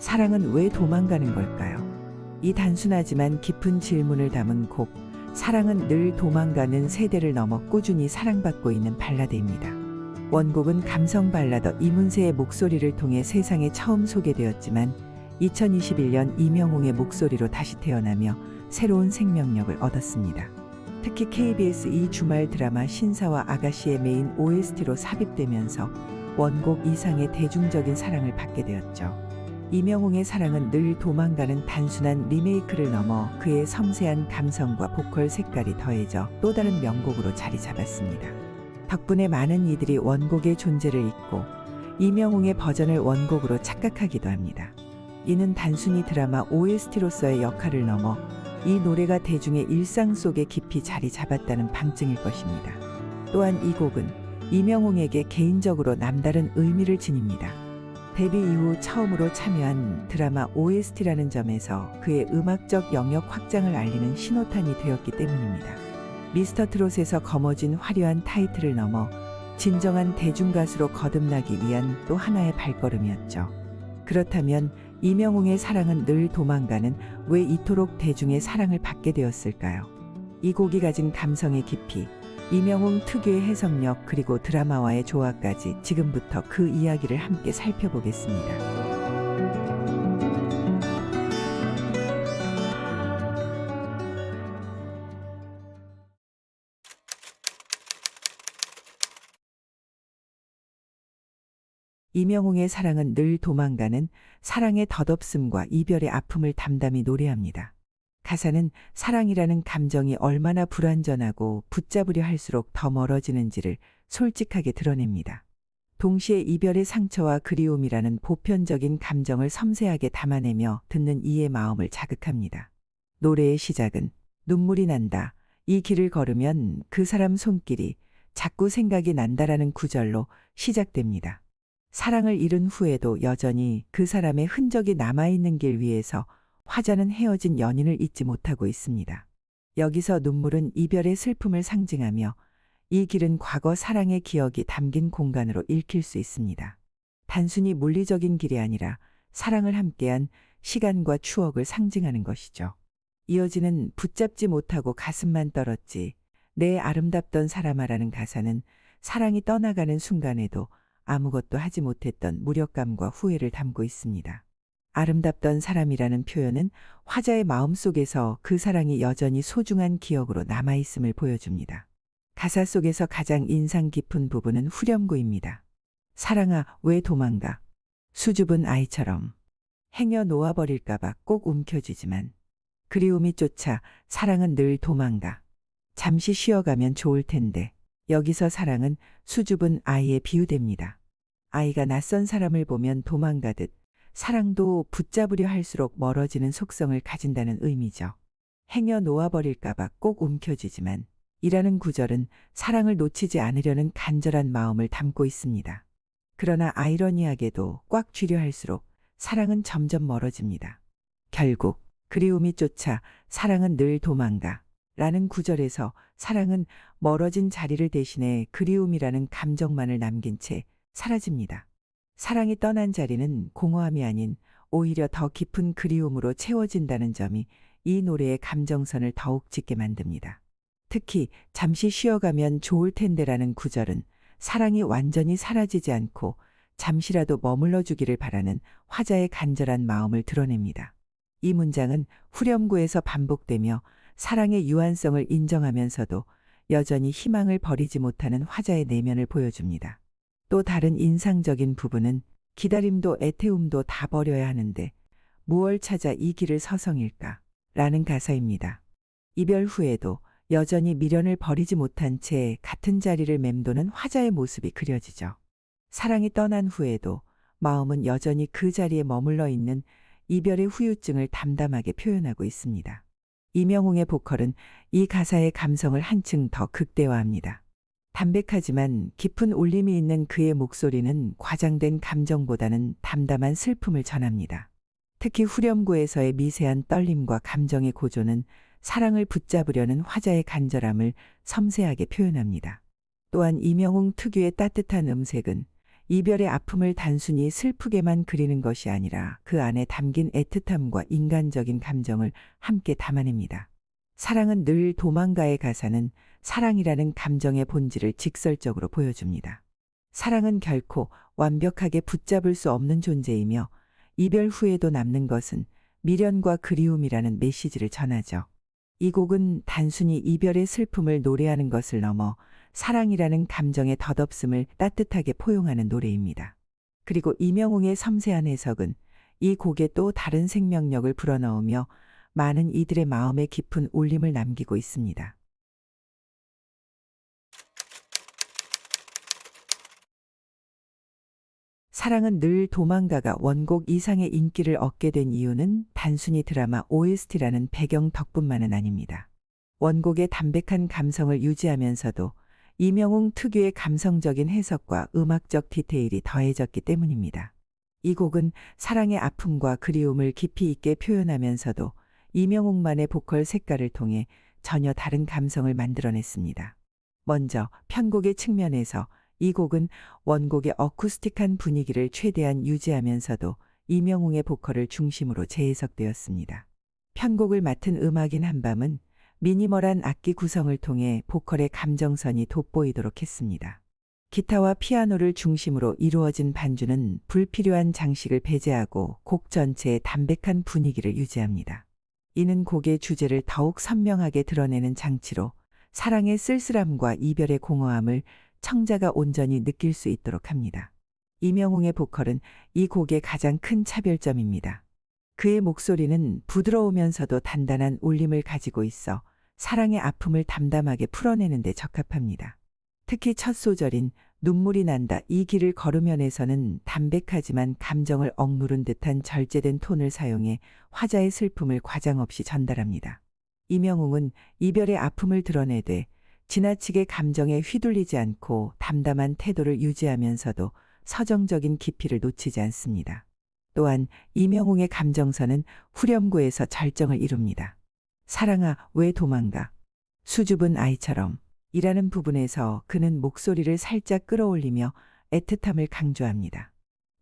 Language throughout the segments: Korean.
사랑은 왜 도망가는 걸까요? 이 단순하지만 깊은 질문을 담은 곡, 사랑은 늘 도망가는 세대를 넘어 꾸준히 사랑받고 있는 발라드입니다. 원곡은 감성 발라더 이문세의 목소리를 통해 세상에 처음 소개되었지만 2021년 이명웅의 목소리로 다시 태어나며 새로운 생명력을 얻었습니다. 특히 KBS 이 주말 드라마 신사와 아가씨의 메인 OST로 삽입되면서 원곡 이상의 대중적인 사랑을 받게 되었죠. 이명웅의 사랑은 늘 도망가는 단순한 리메이크를 넘어 그의 섬세한 감성과 보컬 색깔이 더해져 또 다른 명곡으로 자리 잡았습니다. 덕분에 많은 이들이 원곡의 존재를 잊고 이명웅의 버전을 원곡으로 착각하기도 합니다. 이는 단순히 드라마 OST로서의 역할을 넘어 이 노래가 대중의 일상 속에 깊이 자리 잡았다는 방증일 것입니다. 또한 이 곡은 이명웅에게 개인적으로 남다른 의미를 지닙니다. 데뷔 이후 처음으로 참여한 드라마 OST라는 점에서 그의 음악적 영역 확장을 알리는 신호탄이 되었기 때문입니다. 미스터트롯에서 거머쥔 화려한 타이틀을 넘어 진정한 대중가수로 거듭나기 위한 또 하나의 발걸음이었죠. 그렇다면 이명웅의 사랑은 늘 도망가는 왜 이토록 대중의 사랑을 받게 되었을까요? 이 곡이 가진 감성의 깊이, 이명웅 특유의 해석력 그리고 드라마와의 조화까지 지금부터 그 이야기를 함께 살펴보겠습니다. 이명웅의 사랑은 늘 도망가는 사랑의 덧없음과 이별의 아픔을 담담히 노래합니다. 가사는 사랑이라는 감정이 얼마나 불완전하고 붙잡으려 할수록 더 멀어지는지를 솔직하게 드러냅니다. 동시에 이별의 상처와 그리움이라는 보편적인 감정을 섬세하게 담아내며 듣는 이의 마음을 자극합니다. 노래의 시작은 눈물이 난다. 이 길을 걸으면 그 사람 손길이 자꾸 생각이 난다라는 구절로 시작됩니다. 사랑을 잃은 후에도 여전히 그 사람의 흔적이 남아있는 길 위에서 화자는 헤어진 연인을 잊지 못하고 있습니다. 여기서 눈물은 이별의 슬픔을 상징하며 이 길은 과거 사랑의 기억이 담긴 공간으로 읽힐 수 있습니다. 단순히 물리적인 길이 아니라 사랑을 함께한 시간과 추억을 상징하는 것이죠. 이어지는 붙잡지 못하고 가슴만 떨었지 내 아름답던 사람아라는 가사는 사랑이 떠나가는 순간에도 아무것도 하지 못했던 무력감과 후회를 담고 있습니다. 아름답던 사람이라는 표현은 화자의 마음속에서 그 사랑이 여전히 소중한 기억으로 남아있음을 보여줍니다. 가사 속에서 가장 인상 깊은 부분은 후렴구입니다. 사랑아 왜 도망가? 수줍은 아이처럼 행여 놓아버릴까봐 꼭 움켜쥐지만 그리움이 쫓아 사랑은 늘 도망가. 잠시 쉬어가면 좋을 텐데. 여기서 사랑은 수줍은 아이에 비유됩니다. 아이가 낯선 사람을 보면 도망가듯 사랑도 붙잡으려 할수록 멀어지는 속성을 가진다는 의미죠. 행여 놓아버릴까봐 꼭 움켜쥐지만 이라는 구절은 사랑을 놓치지 않으려는 간절한 마음을 담고 있습니다. 그러나 아이러니하게도 꽉 쥐려 할수록 사랑은 점점 멀어집니다. 결국 그리움이 쫓아 사랑은 늘 도망가. 라는 구절에서 사랑은 멀어진 자리를 대신해 그리움이라는 감정만을 남긴 채 사라집니다. 사랑이 떠난 자리는 공허함이 아닌 오히려 더 깊은 그리움으로 채워진다는 점이 이 노래의 감정선을 더욱 짙게 만듭니다. 특히 잠시 쉬어가면 좋을 텐데라는 구절은 사랑이 완전히 사라지지 않고 잠시라도 머물러 주기를 바라는 화자의 간절한 마음을 드러냅니다. 이 문장은 후렴구에서 반복되며 사랑의 유한성을 인정하면서도 여전히 희망을 버리지 못하는 화자의 내면을 보여줍니다. 또 다른 인상적인 부분은 기다림도 애태움도 다 버려야 하는데 무얼 찾아 이 길을 서성일까? 라는 가사입니다. 이별 후에도 여전히 미련을 버리지 못한 채 같은 자리를 맴도는 화자의 모습이 그려지죠. 사랑이 떠난 후에도 마음은 여전히 그 자리에 머물러 있는 이별의 후유증을 담담하게 표현하고 있습니다. 이명웅의 보컬은 이 가사의 감성을 한층 더 극대화합니다. 담백하지만 깊은 울림이 있는 그의 목소리는 과장된 감정보다는 담담한 슬픔을 전합니다. 특히 후렴구에서의 미세한 떨림과 감정의 고조는 사랑을 붙잡으려는 화자의 간절함을 섬세하게 표현합니다. 또한 이명웅 특유의 따뜻한 음색은 이별의 아픔을 단순히 슬프게만 그리는 것이 아니라 그 안에 담긴 애틋함과 인간적인 감정을 함께 담아냅니다. 사랑은 늘 도망가의 가사는 사랑이라는 감정의 본질을 직설적으로 보여줍니다. 사랑은 결코 완벽하게 붙잡을 수 없는 존재이며 이별 후에도 남는 것은 미련과 그리움이라는 메시지를 전하죠. 이 곡은 단순히 이별의 슬픔을 노래하는 것을 넘어 사랑이라는 감정의 덧없음을 따뜻하게 포용하는 노래입니다. 그리고 이명웅의 섬세한 해석은 이 곡에 또 다른 생명력을 불어넣으며 많은 이들의 마음에 깊은 울림을 남기고 있습니다. 사랑은 늘 도망가가 원곡 이상의 인기를 얻게 된 이유는 단순히 드라마 OST라는 배경 덕분만은 아닙니다. 원곡의 담백한 감성을 유지하면서도 이명웅 특유의 감성적인 해석과 음악적 디테일이 더해졌기 때문입니다. 이 곡은 사랑의 아픔과 그리움을 깊이 있게 표현하면서도 이명웅만의 보컬 색깔을 통해 전혀 다른 감성을 만들어냈습니다. 먼저 편곡의 측면에서 이 곡은 원곡의 어쿠스틱한 분위기를 최대한 유지하면서도 이명웅의 보컬을 중심으로 재해석되었습니다. 편곡을 맡은 음악인 한밤은 미니멀한 악기 구성을 통해 보컬의 감정선이 돋보이도록 했습니다. 기타와 피아노를 중심으로 이루어진 반주는 불필요한 장식을 배제하고 곡 전체의 담백한 분위기를 유지합니다. 이는 곡의 주제를 더욱 선명하게 드러내는 장치로 사랑의 쓸쓸함과 이별의 공허함을 청자가 온전히 느낄 수 있도록 합니다. 이명웅의 보컬은 이 곡의 가장 큰 차별점입니다. 그의 목소리는 부드러우면서도 단단한 울림을 가지고 있어 사랑의 아픔을 담담하게 풀어내는 데 적합합니다. 특히 첫 소절인 눈물이 난다 이 길을 걸으면에서는 담백하지만 감정을 억누른 듯한 절제된 톤을 사용해 화자의 슬픔을 과장 없이 전달합니다. 이명웅은 이별의 아픔을 드러내되 지나치게 감정에 휘둘리지 않고 담담한 태도를 유지하면서도 서정적인 깊이를 놓치지 않습니다. 또한 이명웅의 감정선은 후렴구에서 절정을 이룹니다. 사랑아 왜 도망가? 수줍은 아이처럼 이라는 부분에서 그는 목소리를 살짝 끌어올리며 애틋함을 강조합니다.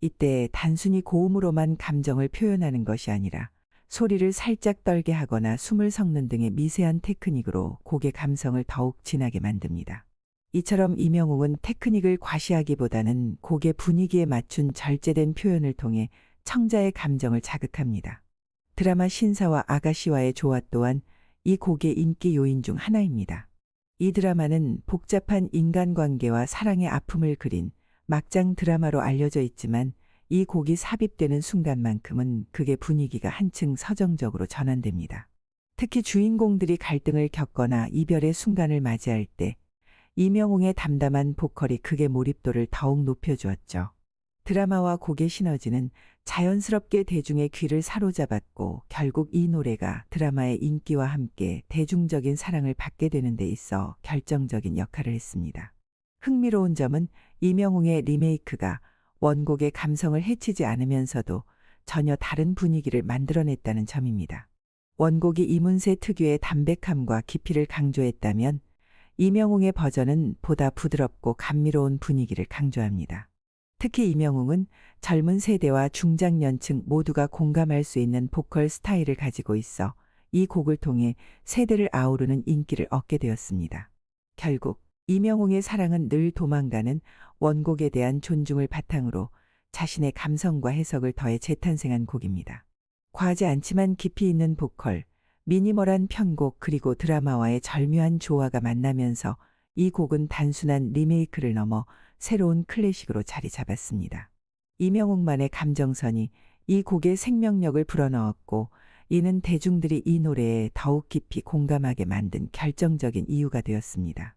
이때 단순히 고음으로만 감정을 표현하는 것이 아니라 소리를 살짝 떨게 하거나 숨을 섞는 등의 미세한 테크닉으로 곡의 감성을 더욱 진하게 만듭니다. 이처럼 이명웅은 테크닉을 과시하기보다는 곡의 분위기에 맞춘 절제된 표현을 통해 청자의 감정을 자극합니다. 드라마 신사와 아가씨와의 조화 또한 이 곡의 인기 요인 중 하나입니다. 이 드라마는 복잡한 인간관계와 사랑의 아픔을 그린 막장 드라마로 알려져 있지만 이 곡이 삽입되는 순간만큼은 극의 분위기가 한층 서정적으로 전환됩니다. 특히 주인공들이 갈등을 겪거나 이별의 순간을 맞이할 때 이명웅의 담담한 보컬이 극의 몰입도를 더욱 높여주었죠. 드라마와 곡의 시너지는 자연스럽게 대중의 귀를 사로잡았고 결국 이 노래가 드라마의 인기와 함께 대중적인 사랑을 받게 되는 데 있어 결정적인 역할을 했습니다. 흥미로운 점은 이명웅의 리메이크가 원곡의 감성을 해치지 않으면서도 전혀 다른 분위기를 만들어냈다는 점입니다. 원곡이 이문세 특유의 담백함과 깊이를 강조했다면 이명웅의 버전은 보다 부드럽고 감미로운 분위기를 강조합니다. 특히 이명웅은 젊은 세대와 중장년층 모두가 공감할 수 있는 보컬 스타일을 가지고 있어 이 곡을 통해 세대를 아우르는 인기를 얻게 되었습니다. 결국 이명웅의 사랑은 늘 도망가는 원곡에 대한 존중을 바탕으로 자신의 감성과 해석을 더해 재탄생한 곡입니다. 과하지 않지만 깊이 있는 보컬, 미니멀한 편곡 그리고 드라마와의 절묘한 조화가 만나면서 이 곡은 단순한 리메이크를 넘어 새로운 클래식으로 자리 잡았습니다. 이명웅만의 감정선이 이 곡의 생명력을 불어넣었고 이는 대중들이 이 노래에 더욱 깊이 공감하게 만든 결정적인 이유가 되었습니다.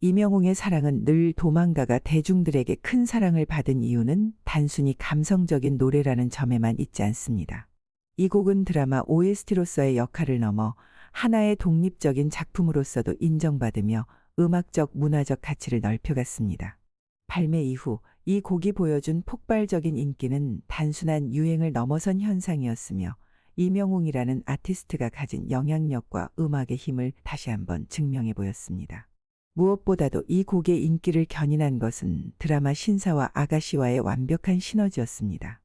이명웅의 사랑은 늘 도망가가 대중들에게 큰 사랑을 받은 이유는 단순히 감성적인 노래라는 점에만 있지 않습니다. 이 곡은 드라마 OST로서의 역할을 넘어 하나의 독립적인 작품으로서도 인정받으며 음악적 문화적 가치를 넓혀갔습니다. 발매 이후 이 곡이 보여준 폭발적인 인기는 단순한 유행을 넘어선 현상이었으며 이명웅이라는 아티스트가 가진 영향력과 음악의 힘을 다시 한번 증명해 보였습니다. 무엇보다도 이 곡의 인기를 견인한 것은 드라마 신사와 아가씨와의 완벽한 시너지였습니다.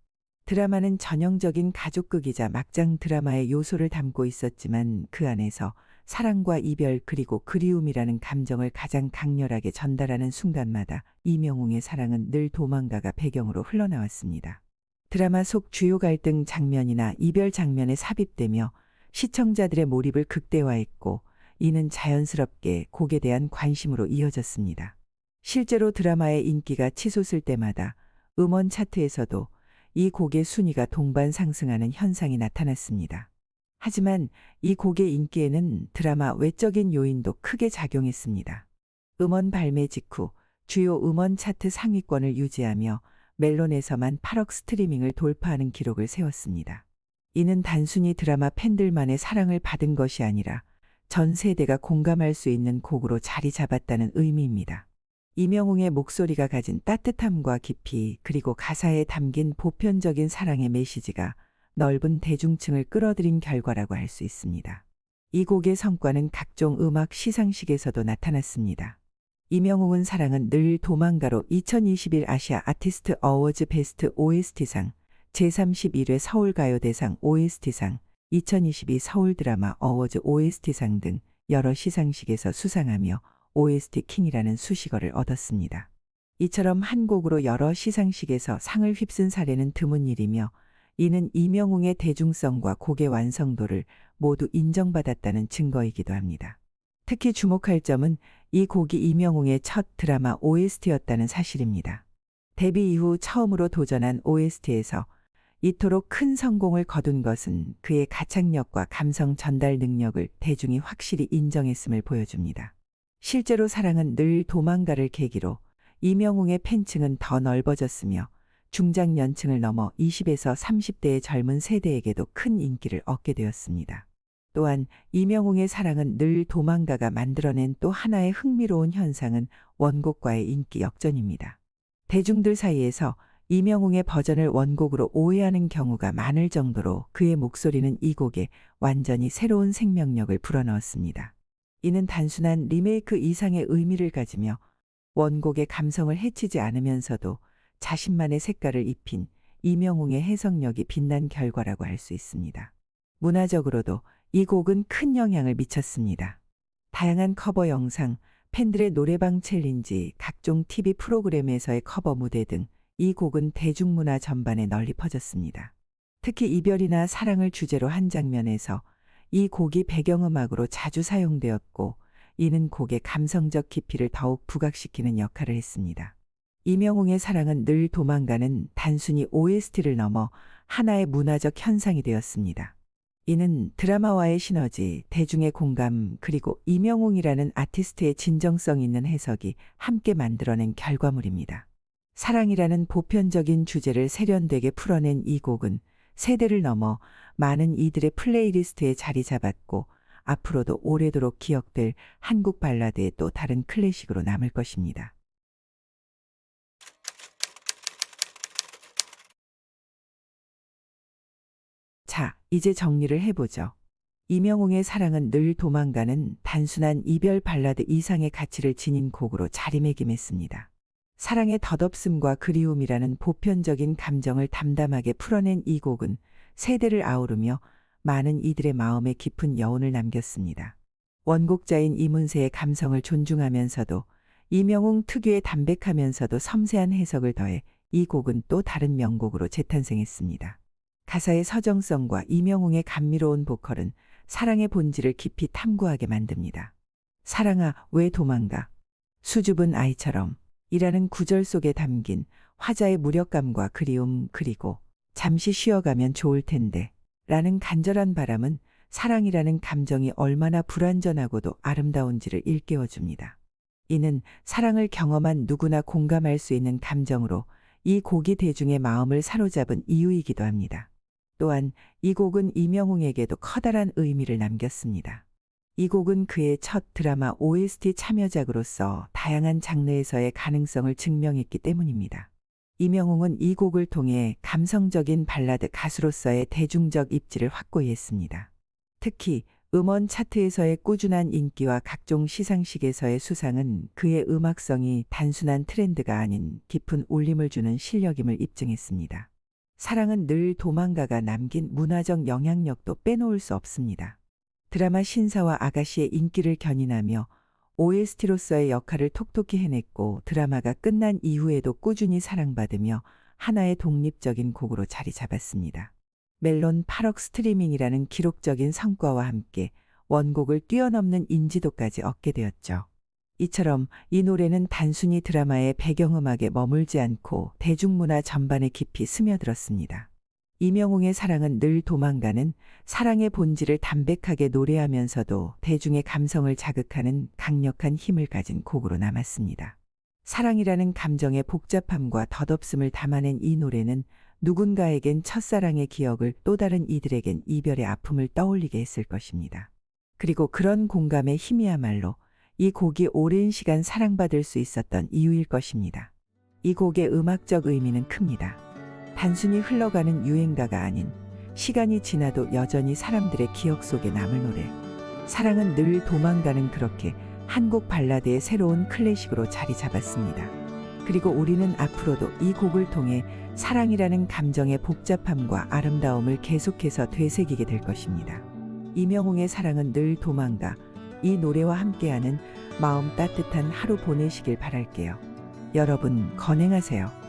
드라마는 전형적인 가족극이자 막장 드라마의 요소를 담고 있었지만 그 안에서 사랑과 이별 그리고 그리움이라는 감정을 가장 강렬하게 전달하는 순간마다 이명웅의 사랑은 늘 도망가가 배경으로 흘러나왔습니다. 드라마 속 주요 갈등 장면이나 이별 장면에 삽입되며 시청자들의 몰입을 극대화했고 이는 자연스럽게 곡에 대한 관심으로 이어졌습니다. 실제로 드라마의 인기가 치솟을 때마다 음원 차트에서도 이 곡의 순위가 동반 상승하는 현상이 나타났습니다. 하지만 이 곡의 인기에는 드라마 외적인 요인도 크게 작용했습니다. 음원 발매 직후 주요 음원 차트 상위권을 유지하며 멜론에서만 8억 스트리밍을 돌파하는 기록을 세웠습니다. 이는 단순히 드라마 팬들만의 사랑을 받은 것이 아니라 전 세대가 공감할 수 있는 곡으로 자리 잡았다는 의미입니다. 이명웅의 목소리가 가진 따뜻함과 깊이 그리고 가사에 담긴 보편적인 사랑의 메시지가 넓은 대중층을 끌어들인 결과라고 할 수 있습니다. 이 곡의 성과는 각종 음악 시상식에서도 나타났습니다. 이명웅은 사랑은 늘 도망가로 2021 아시아 아티스트 어워즈 베스트 OST상, 제31회 서울가요대상 OST상, 2022 서울드라마 어워즈 OST상 등 여러 시상식에서 수상하며 OST 킹이라는 수식어를 얻었습니다. 이처럼 한 곡으로 여러 시상식에서 상을 휩쓴 사례는 드문 일이며 이는 이명웅의 대중성과 곡의 완성도를 모두 인정받았다는 증거이기도 합니다. 특히 주목할 점은 이 곡이 이명웅의 첫 드라마 OST였다는 사실입니다. 데뷔 이후 처음으로 도전한 OST에서 이토록 큰 성공을 거둔 것은 그의 가창력과 감성 전달 능력을 대중이 확실히 인정했음을 보여줍니다. 실제로 사랑은 늘 도망가를 계기로 이명웅의 팬층은 더 넓어졌으며 중장년층을 넘어 20에서 30대의 젊은 세대에게도 큰 인기를 얻게 되었습니다. 또한 이명웅의 사랑은 늘 도망가가 만들어낸 또 하나의 흥미로운 현상은 원곡과의 인기 역전입니다. 대중들 사이에서 이명웅의 버전을 원곡으로 오해하는 경우가 많을 정도로 그의 목소리는 이 곡에 완전히 새로운 생명력을 불어넣었습니다. 이는 단순한 리메이크 이상의 의미를 가지며 원곡의 감성을 해치지 않으면서도 자신만의 색깔을 입힌 이명웅의 해석력이 빛난 결과라고 할 수 있습니다. 문화적으로도 이 곡은 큰 영향을 미쳤습니다. 다양한 커버 영상, 팬들의 노래방 챌린지, 각종 TV 프로그램에서의 커버 무대 등 이 곡은 대중문화 전반에 널리 퍼졌습니다. 특히 이별이나 사랑을 주제로 한 장면에서 이 곡이 배경음악으로 자주 사용되었고 이는 곡의 감성적 깊이를 더욱 부각시키는 역할을 했습니다. 이명웅의 사랑은 늘 도망가는 단순히 OST를 넘어 하나의 문화적 현상이 되었습니다. 이는 드라마와의 시너지, 대중의 공감, 그리고 이명웅이라는 아티스트의 진정성 있는 해석이 함께 만들어낸 결과물입니다. 사랑이라는 보편적인 주제를 세련되게 풀어낸 이 곡은 세대를 넘어 많은 이들의 플레이리스트에 자리 잡았고 앞으로도 오래도록 기억될 한국 발라드의 또 다른 클래식으로 남을 것입니다. 자, 이제 정리를 해보죠. 이명웅의 사랑은 늘 도망가는 단순한 이별 발라드 이상의 가치를 지닌 곡으로 자리매김했습니다. 사랑의 덧없음과 그리움이라는 보편적인 감정을 담담하게 풀어낸 이 곡은 세대를 아우르며 많은 이들의 마음에 깊은 여운을 남겼습니다. 원곡자인 이문세의 감성을 존중하면서도 이명웅 특유의 담백하면서도 섬세한 해석을 더해 이 곡은 또 다른 명곡으로 재탄생했습니다. 가사의 서정성과 이명웅의 감미로운 보컬은 사랑의 본질을 깊이 탐구하게 만듭니다. 사랑아, 왜 도망가? 수줍은 아이처럼 이라는 구절 속에 담긴 화자의 무력감과 그리움 그리고 잠시 쉬어가면 좋을 텐데 라는 간절한 바람은 사랑이라는 감정이 얼마나 불완전하고도 아름다운지를 일깨워줍니다. 이는 사랑을 경험한 누구나 공감할 수 있는 감정으로 이 곡이 대중의 마음을 사로잡은 이유이기도 합니다. 또한 이 곡은 이명웅에게도 커다란 의미를 남겼습니다. 이 곡은 그의 첫 드라마 OST 참여작으로서 다양한 장르에서의 가능성을 증명했기 때문입니다. 이명웅은 이 곡을 통해 감성적인 발라드 가수로서의 대중적 입지를 확고히 했습니다. 특히 음원 차트에서의 꾸준한 인기와 각종 시상식에서의 수상은 그의 음악성이 단순한 트렌드가 아닌 깊은 울림을 주는 실력임을 입증했습니다. 사랑은 늘 도망가가 남긴 문화적 영향력도 빼놓을 수 없습니다. 드라마 신사와 아가씨의 인기를 견인하며 OST로서의 역할을 톡톡히 해냈고 드라마가 끝난 이후에도 꾸준히 사랑받으며 하나의 독립적인 곡으로 자리 잡았습니다. 멜론 8억 스트리밍이라는 기록적인 성과와 함께 원곡을 뛰어넘는 인지도까지 얻게 되었죠. 이처럼 이 노래는 단순히 드라마의 배경음악에 머물지 않고 대중문화 전반에 깊이 스며들었습니다. 이명웅의 사랑은 늘 도망가는 사랑의 본질을 담백하게 노래하면서도 대중의 감성을 자극하는 강력한 힘을 가진 곡으로 남았습니다. 사랑이라는 감정의 복잡함과 덧없음을 담아낸 이 노래는 누군가에겐 첫사랑의 기억을, 또 다른 이들에겐 이별의 아픔을 떠올리게 했을 것입니다. 그리고 그런 공감의 힘이야말로 이 곡이 오랜 시간 사랑받을 수 있었던 이유일 것입니다. 이 곡의 음악적 의미는 큽니다. 단순히 흘러가는 유행가가 아닌 시간이 지나도 여전히 사람들의 기억 속에 남을 노래. 사랑은 늘 도망가는 그렇게 한국 발라드의 새로운 클래식으로 자리 잡았습니다. 그리고 우리는 앞으로도 이 곡을 통해 사랑이라는 감정의 복잡함과 아름다움을 계속해서 되새기게 될 것입니다. 이명웅의 사랑은 늘 도망가, 이 노래와 함께하는 마음 따뜻한 하루 보내시길 바랄게요. 여러분 건행하세요.